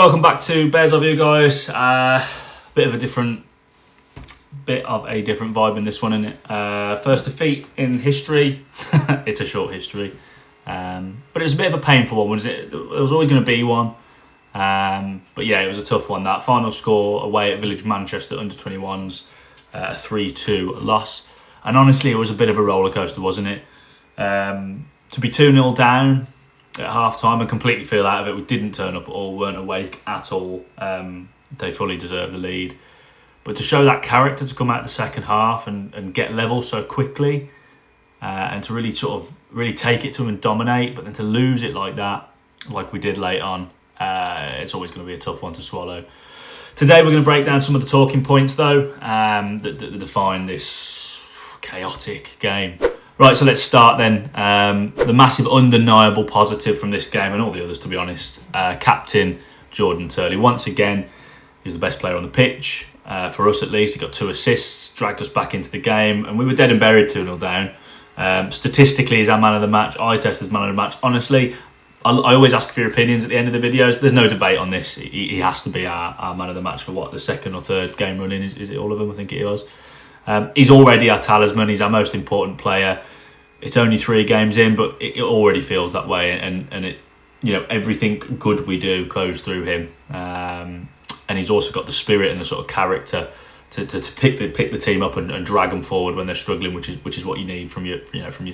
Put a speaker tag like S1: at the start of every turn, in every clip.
S1: Welcome back to Bears of You guys. Bit of a different vibe in this one, isn't it? First defeat in history. It's a short history, but it was a bit of a painful one, wasn't it? There was always going to be one, but yeah, it was a tough one. That final score away at Village Manchester U21s, 3-2 loss, and honestly, it was a bit of a rollercoaster, wasn't it? To be 2-0 down at half time and completely feel out of it. We didn't turn up at all, weren't awake at all. They fully deserved the lead. But to show that character to come out the second half and get level so quickly, and to really take it to them and dominate, but then to lose it like that, like we did late on, it's always going to be a tough one to swallow. Today we're going to break down some of the talking points though, that define this chaotic game. Right, so let's start then. The massive undeniable positive from this game, and all the others to be honest, Captain Jordan Turley. Once again, he's the best player on the pitch, for us at least. He got 2 assists, dragged us back into the game, and we were dead and buried 2-0 down. Statistically, he's our man of the match. I test as man of the match. Honestly, I always ask for your opinions at the end of the videos. There's no debate on this. He has to be our man of the match for what, the second or third game running? Is it all of them? I think it was. He's already our talisman. He's our most important player. It's only 3 games in, but it already feels that way, and it, you know, everything good we do goes through him. And he's also got the spirit and the sort of character to pick the team up and drag them forward when they're struggling, which is what you need from your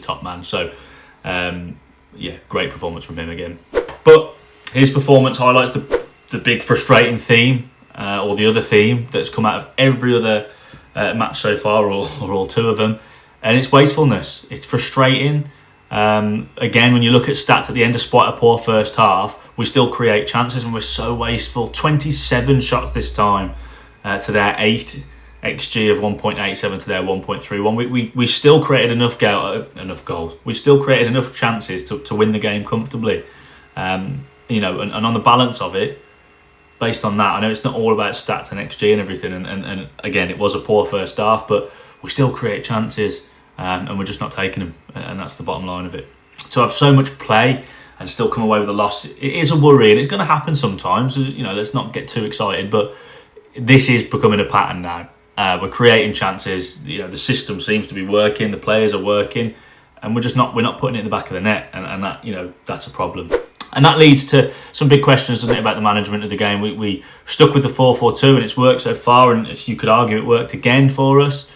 S1: top man. So yeah, great performance from him again. But his performance highlights the big frustrating theme, or the other theme that's come out of every other match so far, or all 2 of them. And it's wastefulness. It's frustrating. Again, when you look at stats at the end, despite a poor first half, we still create chances and we're so wasteful. 27 shots this time to their 8 XG of 1.87 to their 1.31. We still created enough goals. We still created enough chances to win the game comfortably. And on the balance of it, based on that, I know it's not all about stats and XG and everything. And again, it was a poor first half, but we still create chances. And we're just not taking them, and that's the bottom line of it. To have so much play and still come away with a loss, it is a worry, and it's going to happen sometimes. Let's not get too excited, but this is becoming a pattern now. We're creating chances. The system seems to be working. The players are working, and we're not putting it in the back of the net, and that that's a problem. And that leads to some big questions, doesn't it, about the management of the game. We stuck with the 4-4-2, and it's worked so far, and you could argue it worked again for us.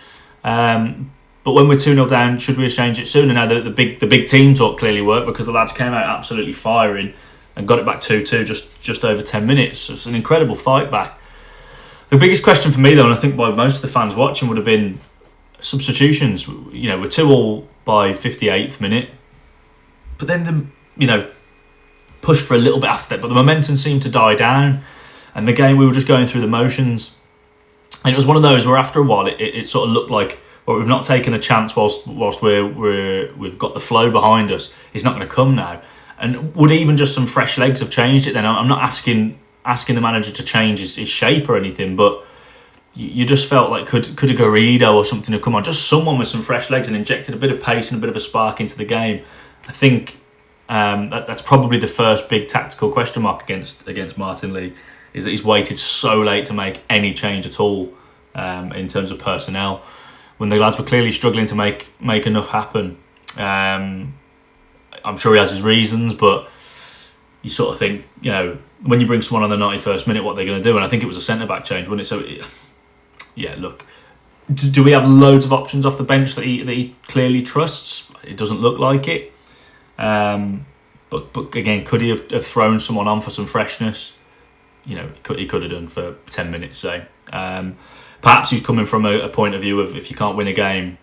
S1: But when we're 2-0 down, should we change it sooner? Now the big team talk clearly worked, because the lads came out absolutely firing and got it back 2-2 just over 10 minutes. So it's an incredible fight back. The biggest question for me though, and I think by most of the fans watching, would have been substitutions. We're 2-2 by 58th minute, but then pushed for a little bit after that. But the momentum seemed to die down, and the game, we were just going through the motions. And it was one of those where after a while it sort of looked like, well, we've not taken a chance whilst we've got the flow behind us. It's not going to come now. And would even just some fresh legs have changed it then? I'm not asking the manager to change his shape or anything, but you just felt like could a Garrido or something have come on, just someone with some fresh legs and injected a bit of pace and a bit of a spark into the game. I think that's probably the first big tactical question mark against Martyn Lee, is that he's waited so late to make any change at all in terms of personnel, when the lads were clearly struggling to make enough happen. I'm sure he has his reasons, but you sort of think, when you bring someone on the 91st minute, what they're going to do. And I think it was a centre-back change, wasn't it? So, yeah, look, do we have loads of options off the bench that he clearly trusts? It doesn't look like it. But again, could he have thrown someone on for some freshness? He could have done for 10 minutes, say. Perhaps he's coming from a point of view of, if you can't win a game,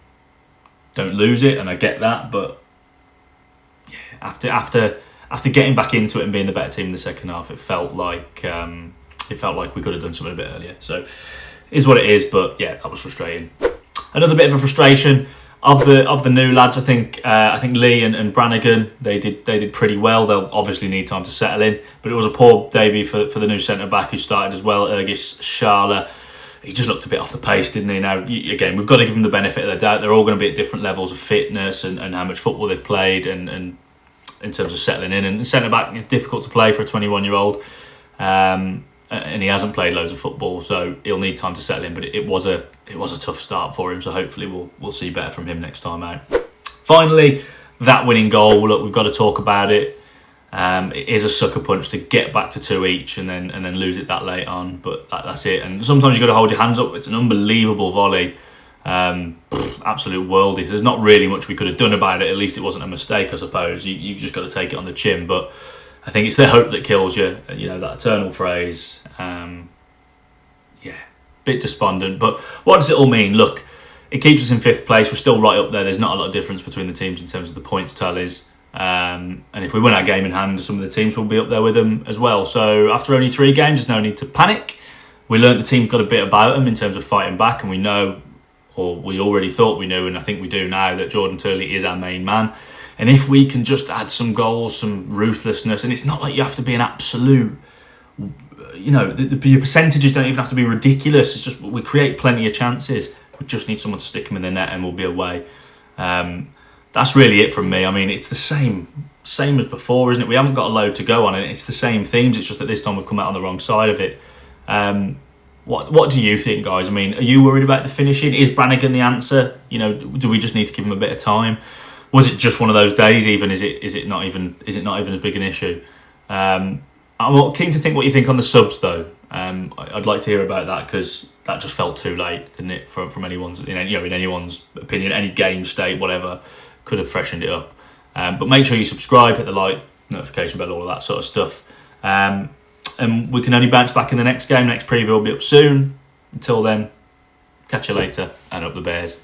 S1: don't lose it, and I get that. But yeah, after getting back into it and being the better team in the second half, it felt like we could have done something a bit earlier. So, it is what it is. But yeah, that was frustrating. Another bit of a frustration of the new lads. I think Lee and Brannigan, they did pretty well. They'll obviously need time to settle in, but it was a poor debut for the new centre back who started as well, Ergis Sharla. He just looked a bit off the pace, didn't he? Now, again, we've got to give him the benefit of the doubt. They're all going to be at different levels of fitness and how much football they've played, and in terms of settling in. And centre back, difficult to play for a 21-year-old. and he hasn't played loads of football, so he'll need time to settle in. But it was a tough start for him, so hopefully we'll see better from him next time out. Finally, that winning goal. Look, we've got to talk about it. It is a sucker punch to get back to 2 each and then lose it that late on, but that's it. And sometimes you've got to hold your hands up. It's an unbelievable volley, absolute worldies. There's not really much we could have done about it. At least it wasn't a mistake, I suppose. You just got to take it on the chin. But I think it's the hope that kills you. You know, that eternal phrase. Bit despondent. But what does it all mean? Look, it keeps us in 5th place. We're still right up there. There's not a lot of difference between the teams in terms of the points tallies. And if we win our game in hand, some of the teams will be up there with them as well. So after only 3 games, there's no need to panic. We learnt the team's got a bit about them in terms of fighting back, and we know, or we already thought we knew, and I think we do now, that Jordan Turley is our main man. And if we can just add some goals, some ruthlessness, and it's not like you have to be an absolute, you know, your percentages don't even have to be ridiculous. It's just we create plenty of chances. We just need someone to stick them in the net and we'll be away. That's really it from me. I mean, it's the same as before, isn't it? We haven't got a load to go on, and it's the same themes. It's just that this time we've come out on the wrong side of it. What do you think, guys? I mean, are you worried about the finishing? Is Brannigan the answer? You know, do we just need to give him a bit of time? Was it just one of those days? Even is it not even as big an issue? I'm keen to think what you think on the subs, though. I'd like to hear about that, because that just felt too late, didn't it? From anyone's, in anyone's opinion, any game state, whatever, could have freshened it up. But make sure you subscribe, hit the like, notification bell, all of that sort of stuff. And we can only bounce back in the next game. Next preview will be up soon. Until then, catch you later, and up the Bears.